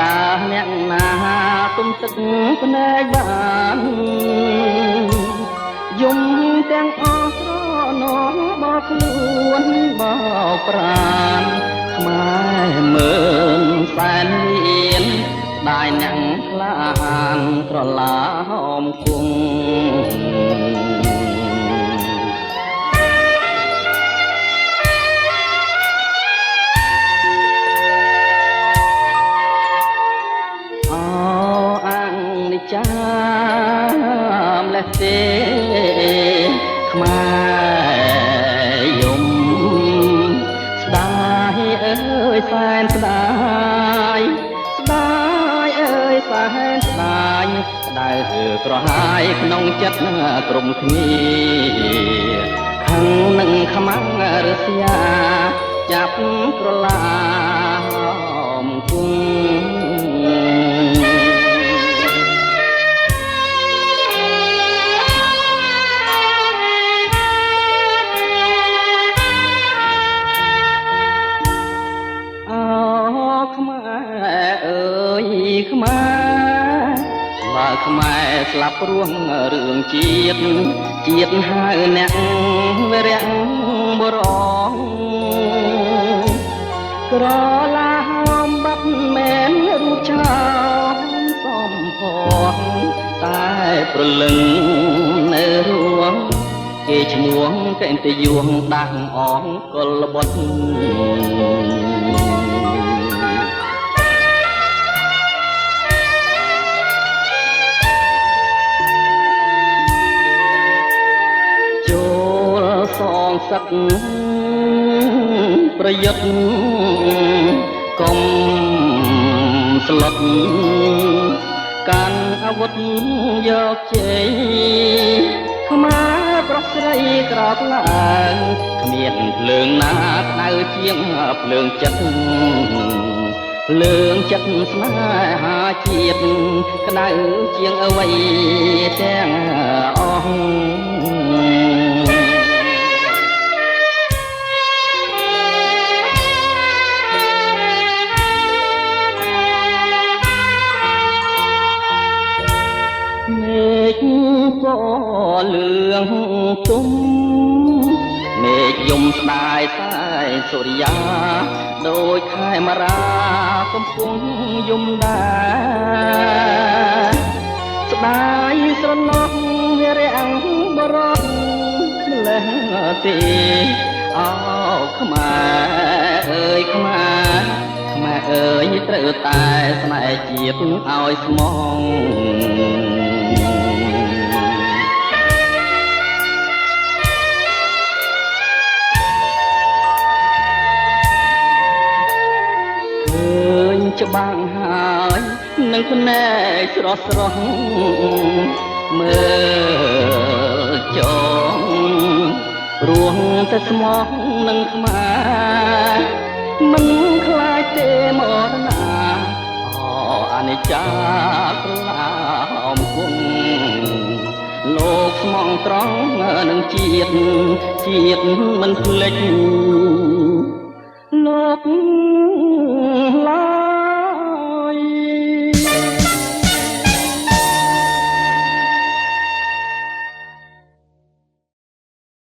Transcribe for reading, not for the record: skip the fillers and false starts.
តើអ្នកណាទុំទឹកភ្នែកបានយំទាំងអស់ស្រណងបោកខ្លួនបោកប្រានខ្មែរមើលសែនលៀនได้អ្នកក្លាហានក្រឡាហមគង់ចាម្លេះទេខ្មែរយំស្ដាយអើយសែនស្ដាយស្ដាយអើយសែនស្ដាយក្តៅក្រហាយក្នុងចិត្តក្រុមគ្នាខឹងនឹងខ្មាំងរស្យាចាប់ក្រឡាហមគង់ខ្មែរអើយខ្មែរបើខ្មែរស្លាប់រស់រឿងជាតិហៅអ្នកវរៈបរងក្រឡាហមបាត់មែនរូបឆោមសំផងតែប្រលឹងនៅរួងគេឈ្មោះកេនតយួងដាក់អងកលបុត្រសងសឹកប្រយុទ្ធកុំស្លុតកាន់អាវុធយកជ័យខ្មែរប្រុសស្រីក្រោកឡើងគ្មានភ្លើងណាក្តៅជាងភ្លើងចិត្តភ្លើងចិត្តស្នេហាជាតិក្តៅជាងអ្វីទាំងអស់មេឃពណ៌លឿងទុំមេឃយំស្ដាយសាយសុរិយាដូចខែមរាកំពុងយំដែរស្ដាយស្រណោះវារាំងបរោះម្លេះទេអោខ្មែរអើយខ្មែរអើយត្រូវតែស្នេហ៍ជាតិឲ្យស្មងឃើញច្បាំងហើយនឹងភ្នែកស្រស់ស្រស់មើលចងរស់តែស្មោះនឹងខ្មែរមិនខ្លាចទេមរណាអនិច្ចាក្រឡាហមគង់លោកស្មងត្រង់នឹងជាតិមិនភ្លេចលោក